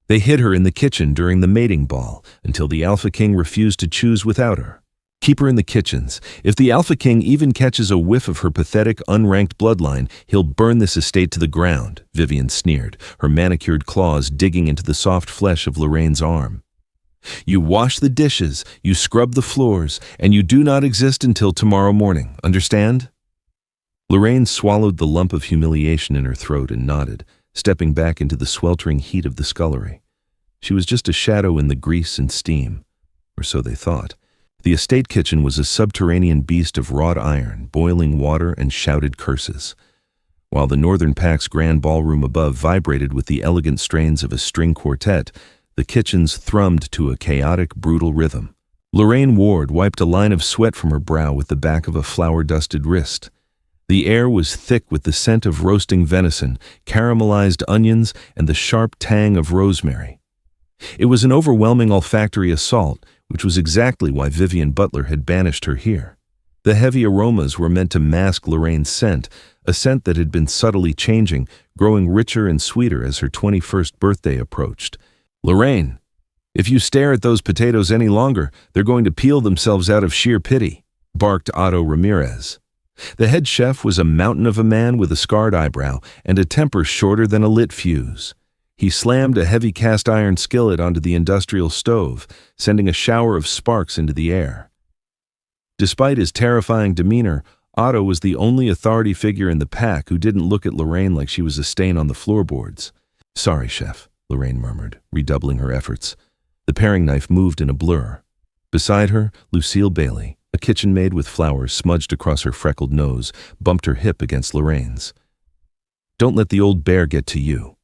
They hid her in the kitchen during the mating ball until the Alpha King refused to choose without her. Keep her in the kitchens. If the Alpha King even catches a whiff of her pathetic, unranked bloodline, he'll burn this estate to the ground, Vivian sneered, her manicured claws digging into the soft flesh of Lorraine's arm. You wash the dishes, you scrub the floors, and you do not exist until tomorrow morning, understand? Lorraine swallowed the lump of humiliation in her throat and nodded, stepping back into the sweltering heat of the scullery. She was just a shadow in the grease and steam, or so they thought. The estate kitchen was a subterranean beast of wrought iron, boiling water, and shouted curses, while the Northern Pack's grand ballroom above vibrated with the elegant strains of a string quartet. The kitchens thrummed to a chaotic, brutal rhythm. Lorraine Ward wiped a line of sweat from her brow with the back of a flour-dusted wrist. The air was thick with the scent of roasting venison, caramelized onions, and the sharp tang of rosemary. It was an overwhelming olfactory assault, which was exactly why Vivian Butler had banished her here. The heavy aromas were meant to mask Lorraine's scent, a scent that had been subtly changing, growing richer and sweeter as her 21st birthday approached. Lorraine, if you stare at those potatoes any longer, they're going to peel themselves out of sheer pity, barked Otto Ramirez. The head chef was a mountain of a man with a scarred eyebrow and a temper shorter than a lit fuse. He slammed a heavy cast-iron skillet onto the industrial stove, sending a shower of sparks into the air. Despite his terrifying demeanor, Otto was the only authority figure in the pack who didn't look at Lorraine like she was a stain on the floorboards. Sorry, chef, Lorraine murmured, redoubling her efforts. The paring knife moved in a blur. Beside her, Lucille Bailey, a kitchen maid with flowers smudged across her freckled nose, bumped her hip against Lorraine's. Don't let the old bear get to you.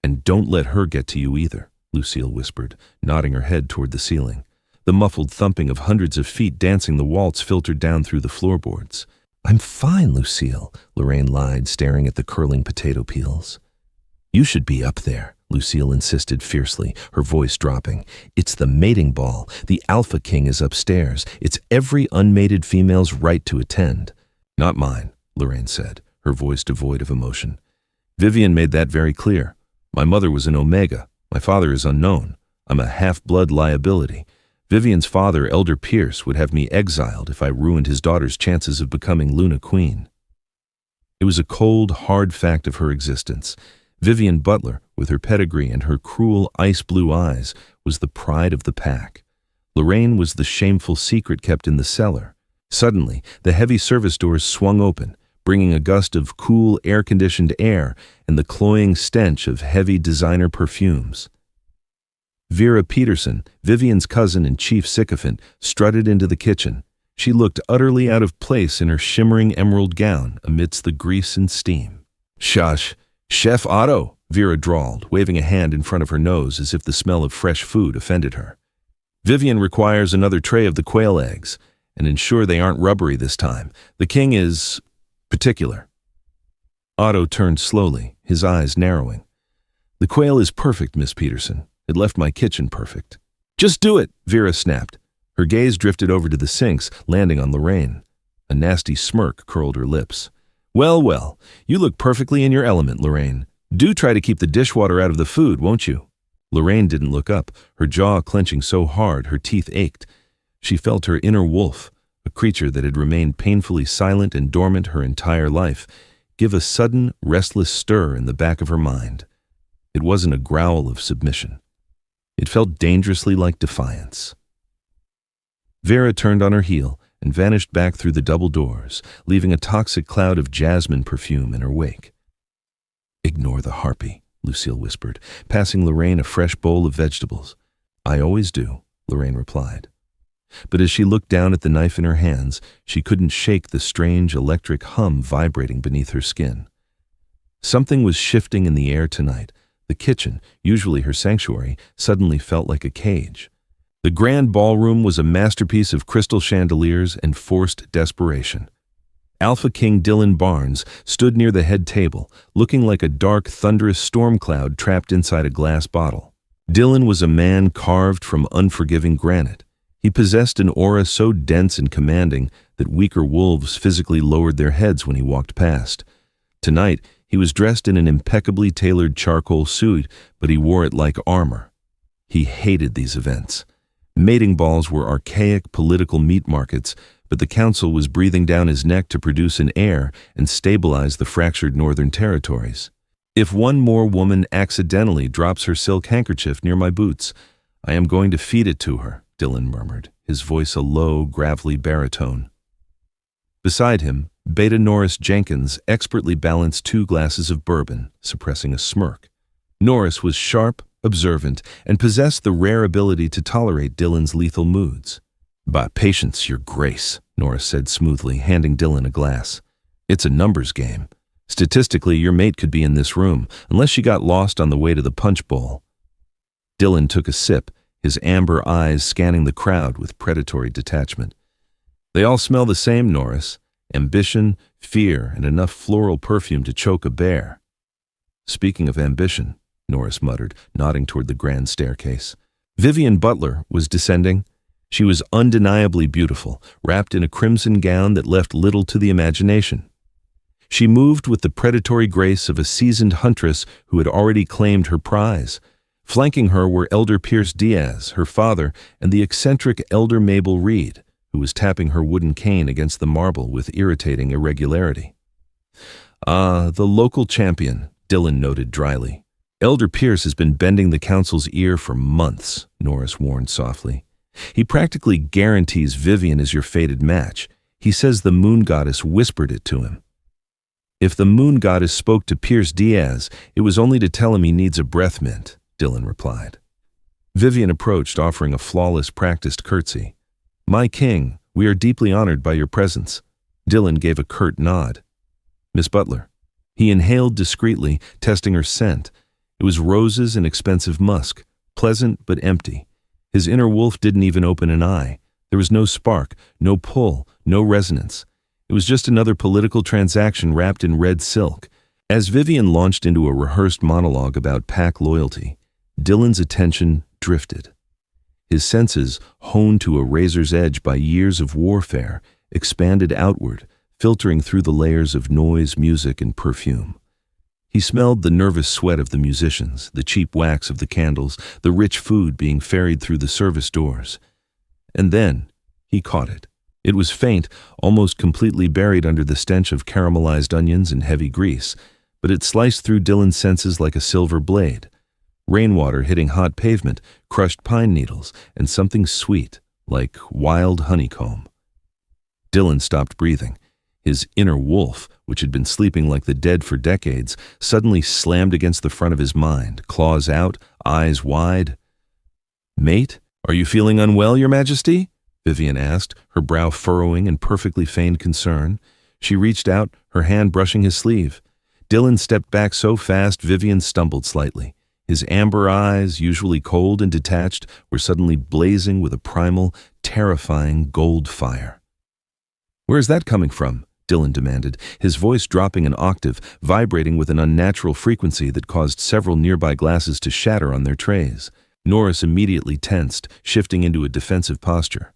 And don't let her get to you either, Lucille whispered, nodding her head toward the ceiling. The muffled thumping of hundreds of feet dancing the waltz filtered down through the floorboards. I'm fine, Lucille, Lorraine lied, staring at the curling potato peels. You should be up there, Lucille insisted fiercely, her voice dropping. It's the mating ball. The Alpha King is upstairs. It's every unmated female's right to attend. Not mine, Lorraine said, her voice devoid of emotion. Vivian made that very clear. My mother was an Omega. My father is unknown. I'm a half-blood liability. Vivian's father, Elder Pierce, would have me exiled if I ruined his daughter's chances of becoming Luna Queen. It was a cold, hard fact of her existence. Vivian Butler, with her pedigree and her cruel ice-blue eyes, was the pride of the pack. Lorraine was the shameful secret kept in the cellar. Suddenly, the heavy service doors swung open, bringing a gust of cool, air-conditioned air and the cloying stench of heavy designer perfumes. Vera Peterson, Vivian's cousin and chief sycophant, strutted into the kitchen. She looked utterly out of place in her shimmering emerald gown amidst the grease and steam. Shush! Chef Otto, Vera drawled, waving a hand in front of her nose as if the smell of fresh food offended her. Vivian requires another tray of the quail eggs, and ensure they aren't rubbery this time. The king is particular. Otto turned slowly, his eyes narrowing. The quail is perfect, Miss Peterson. It left my kitchen perfect. Just do it, Vera snapped. Her gaze drifted over to the sinks, landing on Lorraine. A nasty smirk curled her lips. Well, well, you look perfectly in your element, Lorraine. Do try to keep the dishwater out of the food, won't you? Lorraine didn't look up, her jaw clenching so hard her teeth ached. She felt her inner wolf, a creature that had remained painfully silent and dormant her entire life, give a sudden, restless stir in the back of her mind. It wasn't a growl of submission. It felt dangerously like defiance. Vera turned on her heel and vanished back through the double doors, leaving a toxic cloud of jasmine perfume in her wake. Ignore the harpy, Lucille whispered, passing Lorraine a fresh bowl of vegetables. I always do, Lorraine replied. But as she looked down at the knife in her hands, she couldn't shake the strange electric hum vibrating beneath her skin. Something was shifting in the air tonight. The kitchen, usually her sanctuary, suddenly felt like a cage. The grand ballroom was a masterpiece of crystal chandeliers and forced desperation. Alpha King Dylan Barnes stood near the head table, looking like a dark, thunderous storm cloud trapped inside a glass bottle. Dylan was a man carved from unforgiving granite. He possessed an aura so dense and commanding that weaker wolves physically lowered their heads when he walked past. Tonight, he was dressed in an impeccably tailored charcoal suit, but he wore it like armor. He hated these events. Mating balls were archaic political meat markets, but the council was breathing down his neck to produce an heir and stabilize the fractured northern territories. If one more woman accidentally drops her silk handkerchief near my boots, I am going to feed it to her, Dillon murmured, his voice a low, gravelly baritone. Beside him, Beta Norris Jenkins expertly balanced 2 glasses of bourbon, suppressing a smirk. Norris was sharp, observant, and possessed the rare ability to tolerate Dillon's lethal moods. "By patience, your grace," Norris said smoothly, handing Dillon a glass. "It's a numbers game. Statistically, your mate could be in this room, unless she got lost on the way to the punch bowl." Dillon took a sip, his amber eyes scanning the crowd with predatory detachment. "They all smell the same, Norris. Ambition, fear, and enough floral perfume to choke a bear." "Speaking of ambition," Norris muttered, nodding toward the grand staircase. Vivian Butler was descending. She was undeniably beautiful, wrapped in a crimson gown that left little to the imagination. She moved with the predatory grace of a seasoned huntress who had already claimed her prize. Flanking her were Elder Pierce Diaz, her father, and the eccentric Elder Mabel Reed, who was tapping her wooden cane against the marble with irritating irregularity. "Ah, the local champion," Dillon noted dryly. "Elder Pierce has been bending the council's ear for months," Norris warned softly. "He practically guarantees Vivian is your fated match. He says the moon goddess whispered it to him." "If the moon goddess spoke to Pierce Diaz, it was only to tell him he needs a breath mint," Dillon replied. Vivian approached, offering a flawless, practiced curtsy. "My king, we are deeply honored by your presence." Dillon gave a curt nod. "Miss Butler." He inhaled discreetly, testing her scent. It was roses and expensive musk, pleasant but empty. His inner wolf didn't even open an eye. There was no spark, no pull, no resonance. It was just another political transaction wrapped in red silk. As Vivian launched into a rehearsed monologue about pack loyalty, Dillon's attention drifted. His senses, honed to a razor's edge by years of warfare, expanded outward, filtering through the layers of noise, music, and perfume. He smelled the nervous sweat of the musicians, the cheap wax of the candles, the rich food being ferried through the service doors. And then he caught it. It was faint, almost completely buried under the stench of caramelized onions and heavy grease, but it sliced through Dillon's senses like a silver blade. Rainwater hitting hot pavement, crushed pine needles, and something sweet, like wild honeycomb. Dillon stopped breathing. His inner wolf, which had been sleeping like the dead for decades, suddenly slammed against the front of his mind, claws out, eyes wide. "Mate, are you feeling unwell, Your Majesty?" Vivian asked, her brow furrowing in perfectly feigned concern. She reached out, her hand brushing his sleeve. Dillon stepped back so fast Vivian stumbled slightly. His amber eyes, usually cold and detached, were suddenly blazing with a primal, terrifying gold fire. "Where's that coming from?" Dillon demanded, his voice dropping an octave, vibrating with an unnatural frequency that caused several nearby glasses to shatter on their trays. Norris immediately tensed, shifting into a defensive posture.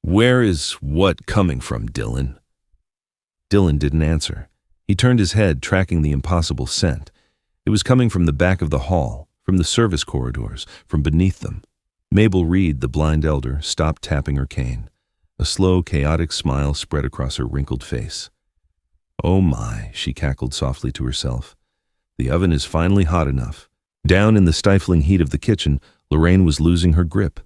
"Where is what coming from, Dillon?" Dillon didn't answer. He turned his head, tracking the impossible scent. It was coming from the back of the hall, from the service corridors, from beneath them. Mabel Reed, the blind elder, stopped tapping her cane. A slow, chaotic smile spread across her wrinkled face. "Oh my," she cackled softly to herself. "The oven is finally hot enough." Down in the stifling heat of the kitchen, Lorraine was losing her grip.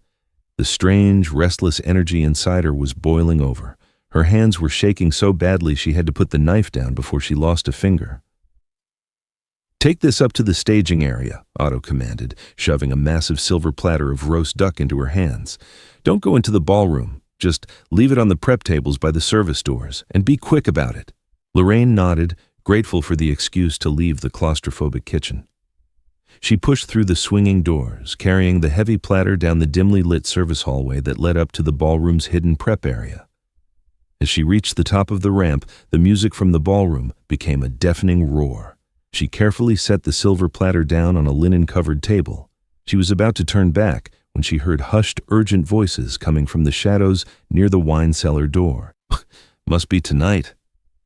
The strange, restless energy inside her was boiling over. Her hands were shaking so badly she had to put the knife down before she lost a finger. "Take this up to the staging area," Otto commanded, shoving a massive silver platter of roast duck into her hands. "Don't go into the ballroom. Just leave it on the prep tables by the service doors, and be quick about it." Lorraine nodded, grateful for the excuse to leave the claustrophobic kitchen. She pushed through the swinging doors, carrying the heavy platter down the dimly lit service hallway that led up to the ballroom's hidden prep area. As she reached the top of the ramp, the music from the ballroom became a deafening roar. She carefully set the silver platter down on a linen-covered table. She was about to turn back when she heard hushed, urgent voices coming from the shadows near the wine cellar door. "Must be tonight.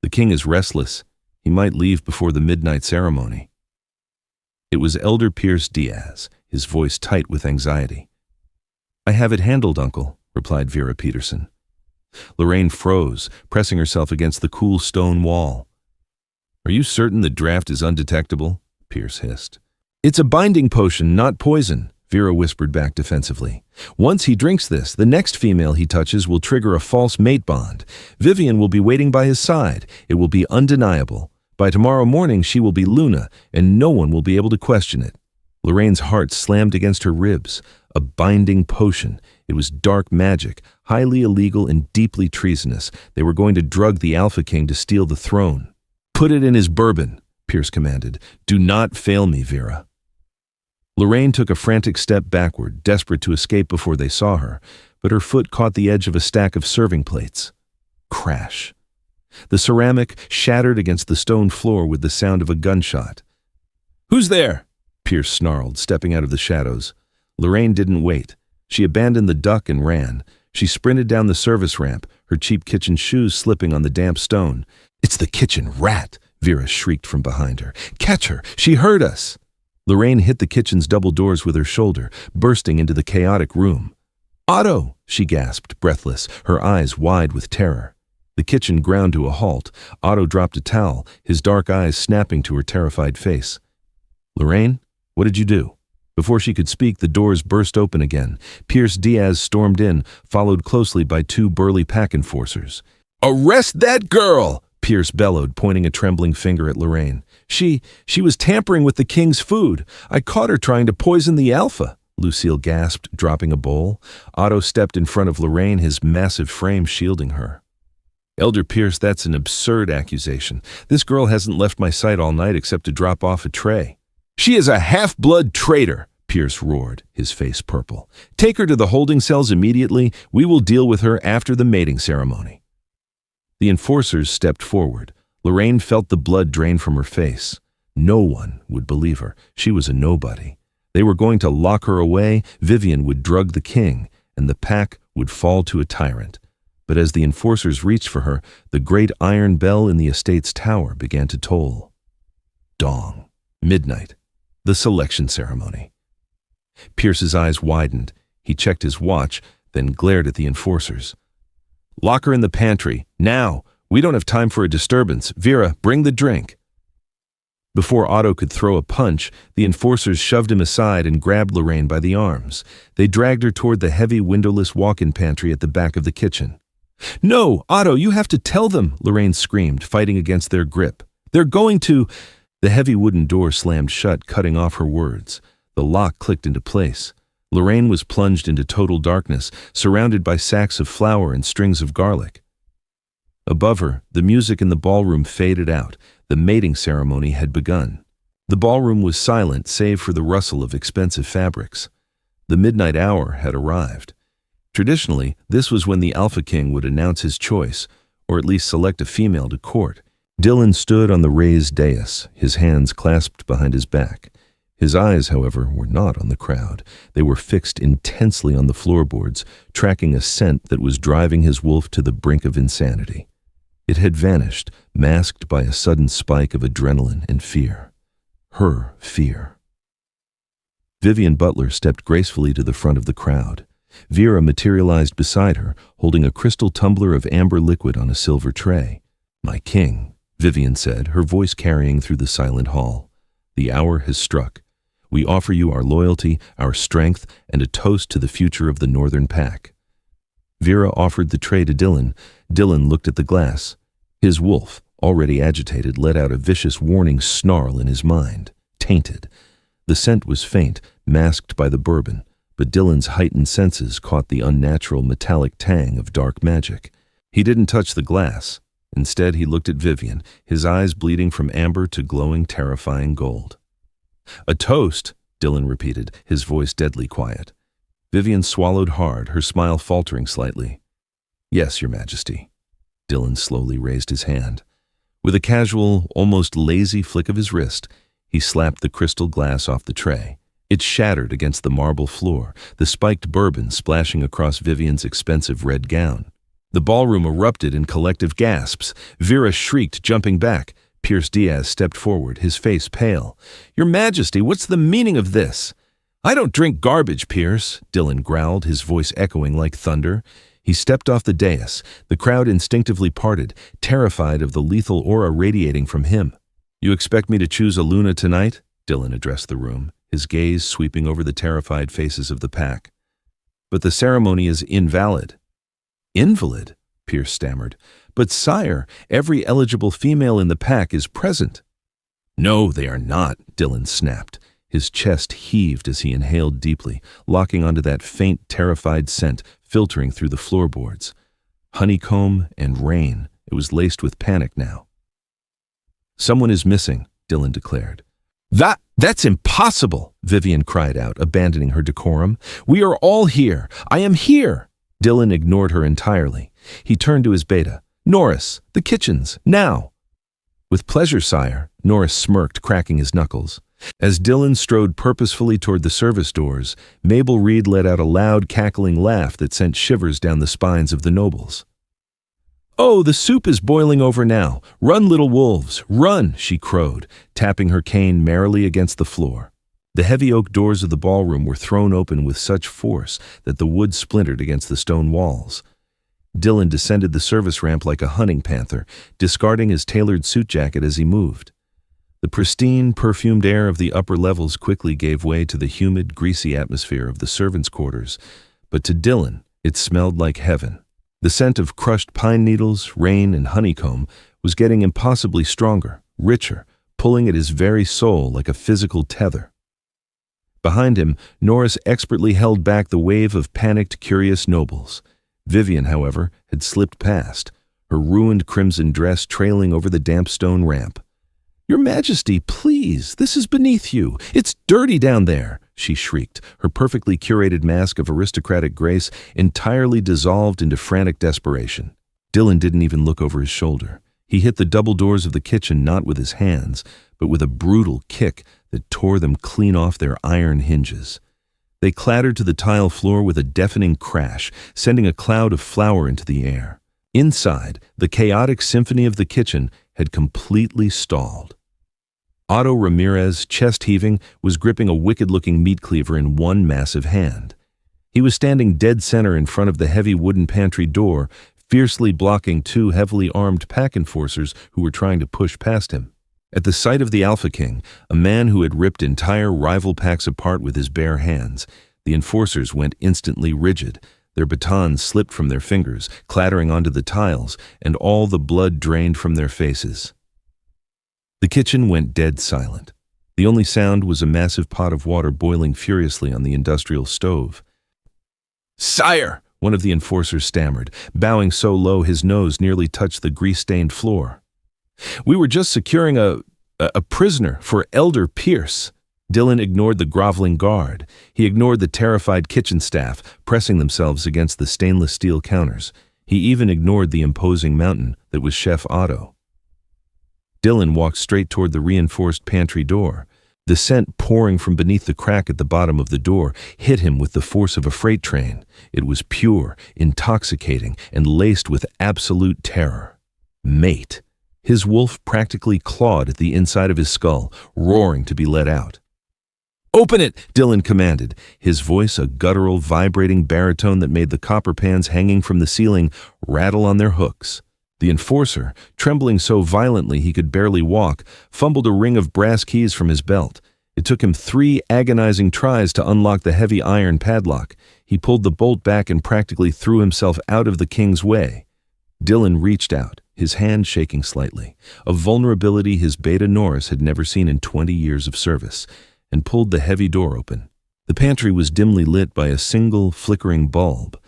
The king is restless. He might leave before the midnight ceremony. It was Elder Pierce Diaz, his voice tight with anxiety. "I have it handled, Uncle," replied Vera Peterson. Lorraine froze, pressing herself against the cool stone wall. "Are you certain the draft is undetectable?" Pierce hissed. "It's a binding potion, not poison," Vera whispered back defensively. "Once he drinks this, the next female he touches will trigger a false mate bond. Vivian will be waiting by his side. It will be undeniable. By tomorrow morning she will be Luna, and no one will be able to question it." Lorraine's heart slammed against her ribs. A binding potion. It was dark magic, highly illegal and deeply treasonous. They were going to drug the Alpha King to steal the throne. "Put it in his bourbon," Pierce commanded. "Do not fail me, Vera." Lorraine took a frantic step backward, desperate to escape before they saw her, but her foot caught the edge of a stack of serving plates. Crash. The ceramic shattered against the stone floor with the sound of a gunshot. "Who's there?" Pierce snarled, stepping out of the shadows. Lorraine didn't wait. She abandoned the duck and ran. She sprinted down the service ramp, her cheap kitchen shoes slipping on the damp stone. "It's the kitchen rat!" Vera shrieked from behind her. "Catch her! She heard us!" Lorraine hit the kitchen's double doors with her shoulder, bursting into the chaotic room. "Otto!" she gasped, breathless, her eyes wide with terror. The kitchen ground to a halt. Otto dropped a towel, his dark eyes snapping to her terrified face. "Lorraine, what did you do?" Before she could speak, the doors burst open again. Pierce Diaz stormed in, followed closely by two burly pack enforcers. "Arrest that girl!" Pierce bellowed, pointing a trembling finger at Lorraine. She was tampering with the king's food. I caught her trying to poison the Alpha," Lucille gasped, dropping a bowl. Otto stepped in front of Lorraine, his massive frame shielding her. "Elder Pierce, that's an absurd accusation. This girl hasn't left my sight all night except to drop off a tray." "She is a half-blood traitor," Pierce roared, his face purple. "Take her to the holding cells immediately. We will deal with her after the mating ceremony." The enforcers stepped forward. Lorraine felt the blood drain from her face. No one would believe her. She was a nobody. They were going to lock her away, Vivian would drug the king, and the pack would fall to a tyrant. But as the enforcers reached for her, the great iron bell in the estate's tower began to toll. Dong. Midnight. The selection ceremony. Pierce's eyes widened. He checked his watch, then glared at the enforcers. "Lock her in the pantry, now! We don't have time for a disturbance. Vera, bring the drink." Before Otto could throw a punch, the enforcers shoved him aside and grabbed Lorraine by the arms. They dragged her toward the heavy windowless walk-in pantry at the back of the kitchen. "No, Otto, you have to tell them," Lorraine screamed, fighting against their grip. "They're going to—" The heavy wooden door slammed shut, cutting off her words. The lock clicked into place. Lorraine was plunged into total darkness, surrounded by sacks of flour and strings of garlic. Above her, the music in the ballroom faded out. The mating ceremony had begun. The ballroom was silent save for the rustle of expensive fabrics. The midnight hour had arrived. Traditionally, this was when the Alpha King would announce his choice, or at least select a female to court. Dylan stood on the raised dais, his hands clasped behind his back. His eyes, however, were not on the crowd. They were fixed intensely on the floorboards, tracking a scent that was driving his wolf to the brink of insanity. It had vanished, masked by a sudden spike of adrenaline and fear. Her fear. Vivian Butler stepped gracefully to the front of the crowd. Vera materialized beside her, holding a crystal tumbler of amber liquid on a silver tray. "My king," Vivian said, her voice carrying through the silent hall. "The hour has struck. We offer you our loyalty, our strength, and a toast to the future of the Northern Pack." Vera offered the tray to Dylan. Dylan looked at the glass. His wolf, already agitated, let out a vicious warning snarl in his mind. Tainted. The scent was faint, masked by the bourbon, but Dylan's heightened senses caught the unnatural metallic tang of dark magic. He didn't touch the glass. Instead, he looked at Vivian, his eyes bleeding from amber to glowing, terrifying gold. "A toast," Dylan repeated, his voice deadly quiet. Vivian swallowed hard, her smile faltering slightly. "Yes, Your Majesty." Dylan slowly raised his hand. With a casual, almost lazy flick of his wrist, he slapped the crystal glass off the tray. It shattered against the marble floor, the spiked bourbon splashing across Vivian's expensive red gown. The ballroom erupted in collective gasps. Vera shrieked, jumping back. Pierce Diaz stepped forward, his face pale. "Your Majesty, what's the meaning of this?" "I don't drink garbage, Pierce," Dillon growled, his voice echoing like thunder. He stepped off the dais. The crowd instinctively parted, terrified of the lethal aura radiating from him. "You expect me to choose a Luna tonight?" Dillon addressed the room, his gaze sweeping over the terrified faces of the pack. "But the ceremony is invalid." "Invalid?" Pierce stammered. "But sire, every eligible female in the pack is present." "No, they are not," Dillon snapped. His chest heaved as he inhaled deeply, locking onto that faint, terrified scent filtering through the floorboards. Honeycomb and rain. It was laced with panic now. "Someone is missing," Dillon declared. That's impossible," Vivian cried out, abandoning her decorum. "We are all here. I am here." Dillon ignored her entirely. He turned to his beta. "Norris, the kitchens, now." "With pleasure, sire," Norris smirked, cracking his knuckles. As Dillon strode purposefully toward the service doors, Mabel Reed let out a loud, cackling laugh that sent shivers down the spines of the nobles. "Oh, the soup is boiling over now. Run, little wolves, run," she crowed, tapping her cane merrily against the floor. The heavy oak doors of the ballroom were thrown open with such force that the wood splintered against the stone walls. Dillon descended the service ramp like a hunting panther, discarding his tailored suit jacket as he moved. The pristine, perfumed air of the upper levels quickly gave way to the humid, greasy atmosphere of the servants' quarters, but to Dillon, it smelled like heaven. The scent of crushed pine needles, rain, and honeycomb was getting impossibly stronger, richer, pulling at his very soul like a physical tether. Behind him, Norris expertly held back the wave of panicked, curious nobles. Vivian, however, had slipped past, her ruined crimson dress trailing over the damp stone ramp. "Your Majesty, please, this is beneath you. It's dirty down there," she shrieked, her perfectly curated mask of aristocratic grace entirely dissolved into frantic desperation. Dillon didn't even look over his shoulder. He hit the double doors of the kitchen not with his hands, but with a brutal kick that tore them clean off their iron hinges. They clattered to the tile floor with a deafening crash, sending a cloud of flour into the air. Inside, the chaotic symphony of the kitchen had completely stalled. Otto Ramirez, chest heaving, was gripping a wicked-looking meat cleaver in one massive hand. He was standing dead center in front of the heavy wooden pantry door, fiercely blocking two heavily armed pack enforcers who were trying to push past him. At the sight of the Alpha King, a man who had ripped entire rival packs apart with his bare hands, the enforcers went instantly rigid. Their batons slipped from their fingers, clattering onto the tiles, and all the blood drained from their faces. The kitchen went dead silent. The only sound was a massive pot of water boiling furiously on the industrial stove. "Sire!" one of the enforcers stammered, bowing so low his nose nearly touched the grease-stained floor. "We were just securing a prisoner for Elder Pierce." Dillon ignored the groveling guard. He ignored the terrified kitchen staff, pressing themselves against the stainless steel counters. He even ignored the imposing mountain that was Chef Otto. Dillon walked straight toward the reinforced pantry door. The scent pouring from beneath the crack at the bottom of the door hit him with the force of a freight train. It was pure, intoxicating, and laced with absolute terror. Mate. His wolf practically clawed at the inside of his skull, roaring to be let out. "Open it!" Dillon commanded, his voice a guttural, vibrating baritone that made the copper pans hanging from the ceiling rattle on their hooks. The enforcer, trembling so violently he could barely walk, fumbled a ring of brass keys from his belt. It took him 3 agonizing tries to unlock the heavy iron padlock. He pulled the bolt back and practically threw himself out of the king's way. Dillon reached out, his hand shaking slightly, a vulnerability his beta Norris had never seen in 20 years of service, and pulled the heavy door open. The pantry was dimly lit by a single, flickering bulb.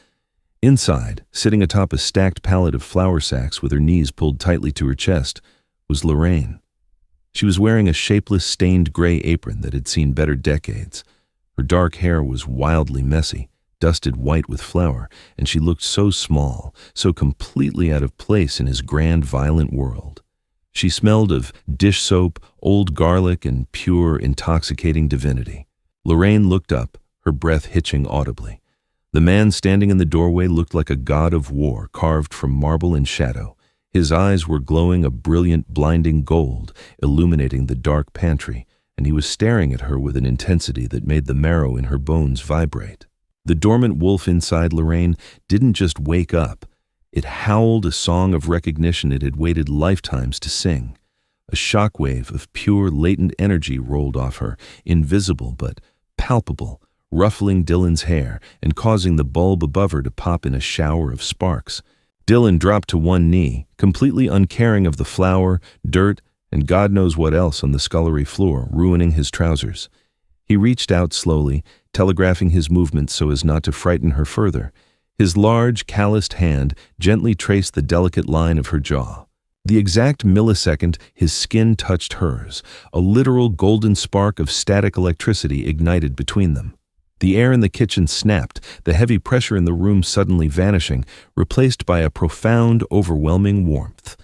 Inside, sitting atop a stacked pallet of flour sacks with her knees pulled tightly to her chest, was Lorraine. She was wearing a shapeless, stained gray apron that had seen better decades. Her dark hair was wildly messy, dusted white with flour, and she looked so small, so completely out of place in his grand, violent world. She smelled of dish soap, old garlic, and pure, intoxicating divinity. Lorraine looked up, her breath hitching audibly. The man standing in the doorway looked like a god of war carved from marble and shadow, His eyes were glowing a brilliant, blinding gold, illuminating the dark pantry, and he was staring at her with an intensity that made the marrow in her bones vibrate. The dormant wolf inside Lorraine didn't just wake up. It howled a song of recognition it had waited lifetimes to sing. A shockwave of pure, latent energy rolled off her, invisible but palpable, ruffling Dylan's hair and causing the bulb above her to pop in a shower of sparks. Dylan dropped to one knee, completely uncaring of the flour, dirt, and God knows what else on the scullery floor, ruining his trousers. He reached out slowly, telegraphing his movements so as not to frighten her further. His large, calloused hand gently traced the delicate line of her jaw. The exact millisecond his skin touched hers, a literal golden spark of static electricity ignited between them. The air in the kitchen snapped, the heavy pressure in the room suddenly vanishing, replaced by a profound, overwhelming warmth.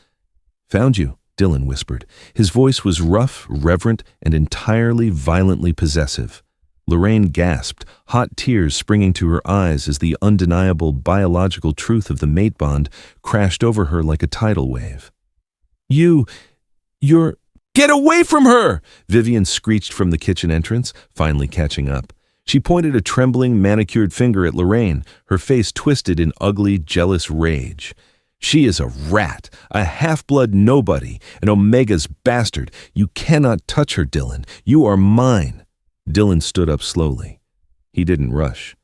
"Found you," Dylan whispered. His voice was rough, reverent, and entirely violently possessive. Lorraine gasped, hot tears springing to her eyes as the undeniable biological truth of the mate bond crashed over her like a tidal wave. You're... "Get away from her!" Vivian screeched from the kitchen entrance, finally catching up. She pointed a trembling, manicured finger at Lorraine, her face twisted in ugly, jealous rage. "She is a rat, a half-blood nobody, an Omega's bastard. You cannot touch her, Dylan. You are mine." Dylan stood up slowly. He didn't rush.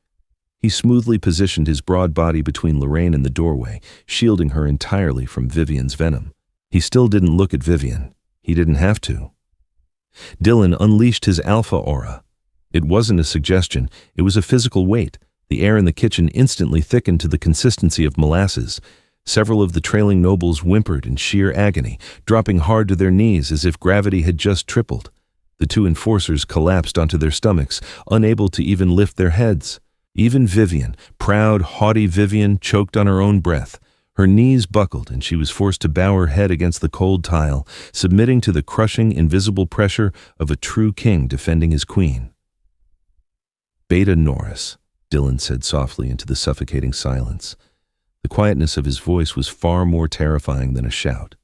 He smoothly positioned his broad body between Lorraine and the doorway, shielding her entirely from Vivian's venom. He still didn't look at Vivian. He didn't have to. Dylan unleashed his alpha aura. It wasn't a suggestion, it was a physical weight. The air in the kitchen instantly thickened to the consistency of molasses. Several of the trailing nobles whimpered in sheer agony, dropping hard to their knees as if gravity had just tripled. The two enforcers collapsed onto their stomachs, unable to even lift their heads. Even Vivian, proud, haughty Vivian, choked on her own breath. Her knees buckled, and she was forced to bow her head against the cold tile, submitting to the crushing, invisible pressure of a true king defending his queen. "Beta Norris," Dylan said softly into the suffocating silence. The quietness of his voice was far more terrifying than a shout.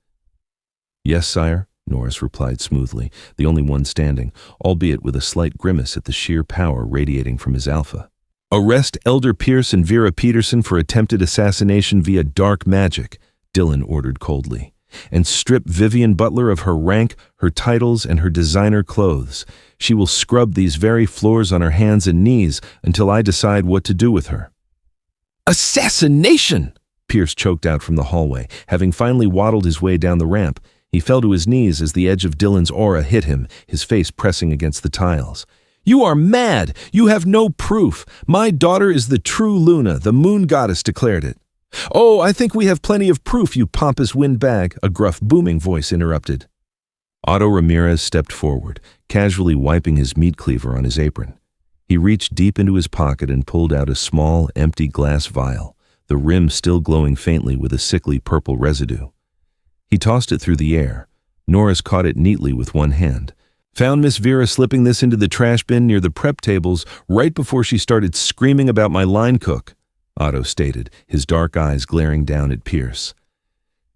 "Yes, sire," Norris replied smoothly, the only one standing, albeit with a slight grimace at the sheer power radiating from his alpha. "Arrest Elder Pierce and Vera Peterson for attempted assassination via dark magic," Dylan ordered coldly, "and strip Vivian Butler of her rank, her titles, and her designer clothes. She will scrub these very floors on her hands and knees until I decide what to do with her." "Assassination!" Pierce choked out from the hallway. Having finally waddled his way down the ramp, he fell to his knees as the edge of Dylan's aura hit him, his face pressing against the tiles. "You are mad! You have no proof! My daughter is the true Luna, the moon goddess declared it." "Oh, I think we have plenty of proof, you pompous windbag," a gruff, booming voice interrupted. Otto Ramirez stepped forward, casually wiping his meat cleaver on his apron. He reached deep into his pocket and pulled out a small, empty glass vial, the rim still glowing faintly with a sickly purple residue. He tossed it through the air. Norris caught it neatly with one hand. "Found Miss Vera slipping this into the trash bin near the prep tables right before she started screaming about my line cook," Otto stated, his dark eyes glaring down at Pierce.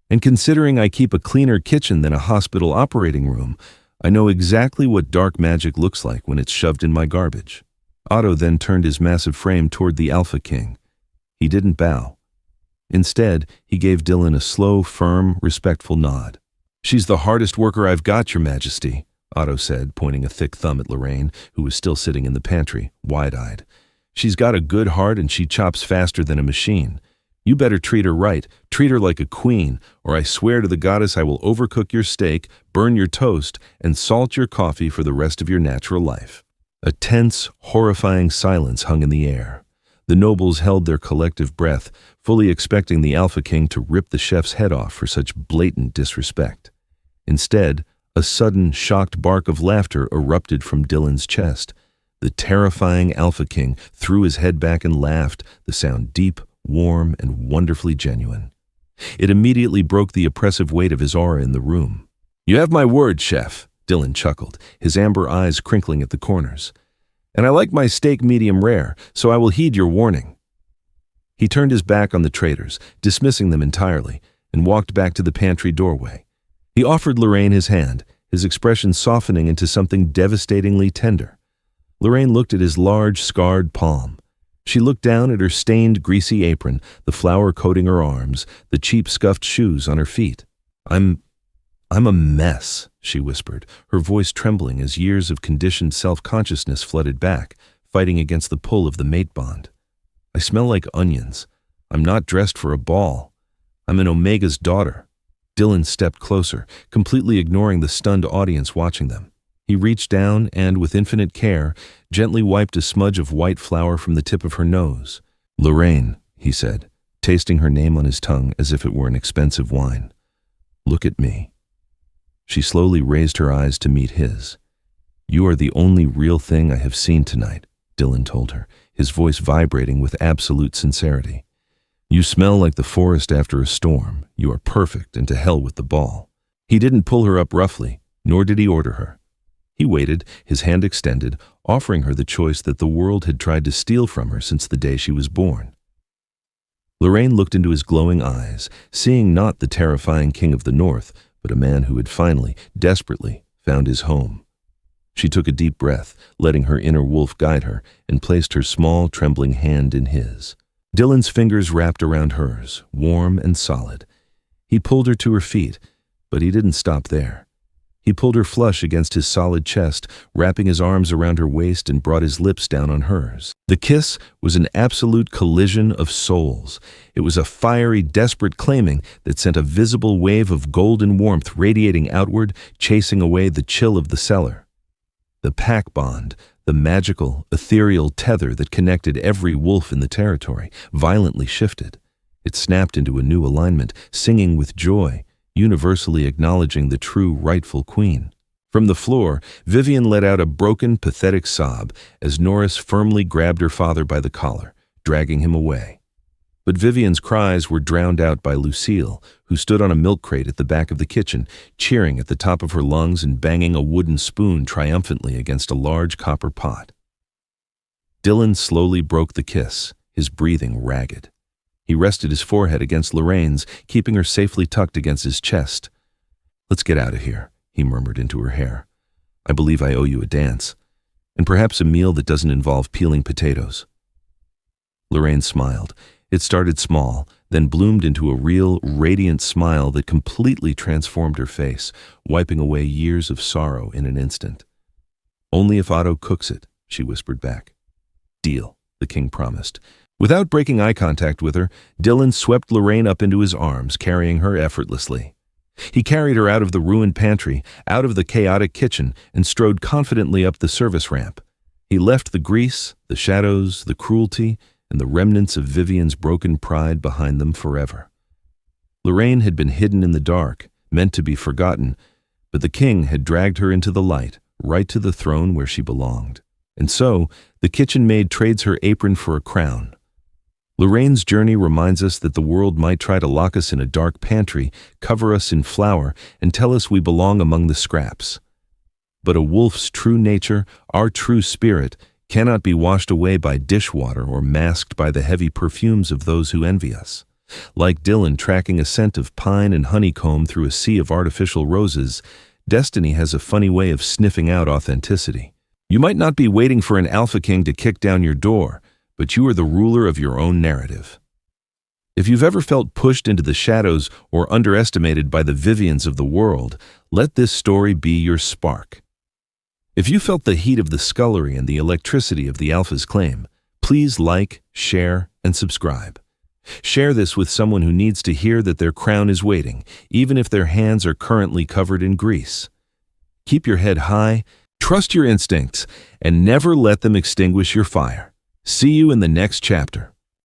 "And considering I keep a cleaner kitchen than a hospital operating room, I know exactly what dark magic looks like when it's shoved in my garbage." Otto then turned his massive frame toward the Alpha King. He didn't bow. Instead, he gave Dylan a slow, firm, respectful nod. "She's the hardest worker I've got, Your Majesty," Otto said, pointing a thick thumb at Lorraine, who was still sitting in the pantry, wide-eyed. "She's got a good heart and she chops faster than a machine. You better treat her right, treat her like a queen, or I swear to the goddess I will overcook your steak, burn your toast, and salt your coffee for the rest of your natural life." A tense, horrifying silence hung in the air. The nobles held their collective breath, fully expecting the Alpha King to rip the chef's head off for such blatant disrespect. Instead, a sudden, shocked bark of laughter erupted from Dylan's chest. The terrifying Alpha King threw his head back and laughed, the sound deep, warm, and wonderfully genuine. It immediately broke the oppressive weight of his aura in the room. "You have my word, chef," Dylan chuckled, his amber eyes crinkling at the corners. "And I like my steak medium rare, so I will heed your warning." He turned his back on the traitors, dismissing them entirely, and walked back to the pantry doorway. He offered Lorraine his hand, his expression softening into something devastatingly tender. Lorraine looked at his large, scarred palm. She looked down at her stained, greasy apron, the flour coating her arms, the cheap, scuffed shoes on her feet. I'm a mess, she whispered, her voice trembling as years of conditioned self-consciousness flooded back, fighting against the pull of the mate bond. I smell like onions. I'm not dressed for a ball. I'm an Omega's daughter. Dylan stepped closer, completely ignoring the stunned audience watching them. He reached down and, with infinite care, gently wiped a smudge of white flour from the tip of her nose. "Lorraine," he said, tasting her name on his tongue as if it were an expensive wine. "Look at me." She slowly raised her eyes to meet his. "You are the only real thing I have seen tonight," Dylan told her, his voice vibrating with absolute sincerity. "You smell like the forest after a storm. You are perfect, and to hell with the ball." He didn't pull her up roughly, nor did he order her. He waited, his hand extended, offering her the choice that the world had tried to steal from her since the day she was born. Lorraine looked into his glowing eyes, seeing not the terrifying king of the north, but a man who had finally, desperately, found his home. She took a deep breath, letting her inner wolf guide her, and placed her small, trembling hand in his. Dylan's fingers wrapped around hers, warm and solid. He pulled her to her feet, but he didn't stop there. He pulled her flush against his solid chest, wrapping his arms around her waist and brought his lips down on hers. The kiss was an absolute collision of souls. It was a fiery, desperate claiming that sent a visible wave of golden warmth radiating outward, chasing away the chill of the cellar. The pack bond, the magical, ethereal tether that connected every wolf in the territory, violently shifted. It snapped into a new alignment, singing with joy, universally acknowledging the true rightful queen. From the floor, Vivian let out a broken, pathetic sob as Norris firmly grabbed her father by the collar, dragging him away. But Vivian's cries were drowned out by Lucille, who stood on a milk crate at the back of the kitchen, cheering at the top of her lungs and banging a wooden spoon triumphantly against a large copper pot. Dylan slowly broke the kiss, his breathing ragged. He rested his forehead against Lorraine's, keeping her safely tucked against his chest. "Let's get out of here," he murmured into her hair. "I believe I owe you a dance, and perhaps a meal that doesn't involve peeling potatoes." Lorraine smiled. It started small, then bloomed into a real, radiant smile that completely transformed her face, wiping away years of sorrow in an instant. "Only if Otto cooks it," she whispered back. "Deal," the king promised. Without breaking eye contact with her, Dylan swept Lorraine up into his arms, carrying her effortlessly. He carried her out of the ruined pantry, out of the chaotic kitchen, and strode confidently up the service ramp. He left the grease, the shadows, the cruelty, and the remnants of Vivian's broken pride behind them forever. Lorraine had been hidden in the dark, meant to be forgotten, but the king had dragged her into the light, right to the throne where she belonged. And so, the kitchen maid trades her apron for a crown. Lorraine's journey reminds us that the world might try to lock us in a dark pantry, cover us in flour, and tell us we belong among the scraps. But a wolf's true nature, our true spirit, cannot be washed away by dishwater or masked by the heavy perfumes of those who envy us. Like Dylan tracking a scent of pine and honeycomb through a sea of artificial roses, destiny has a funny way of sniffing out authenticity. You might not be waiting for an alpha king to kick down your door, but you are the ruler of your own narrative. If you've ever felt pushed into the shadows or underestimated by the Vivians of the world, let this story be your spark. If you felt the heat of the scullery and the electricity of the alpha's claim, please like, share, and subscribe. Share this with someone who needs to hear that their crown is waiting, even if their hands are currently covered in grease. Keep your head high, trust your instincts, and never let them extinguish your fire. See you in the next chapter.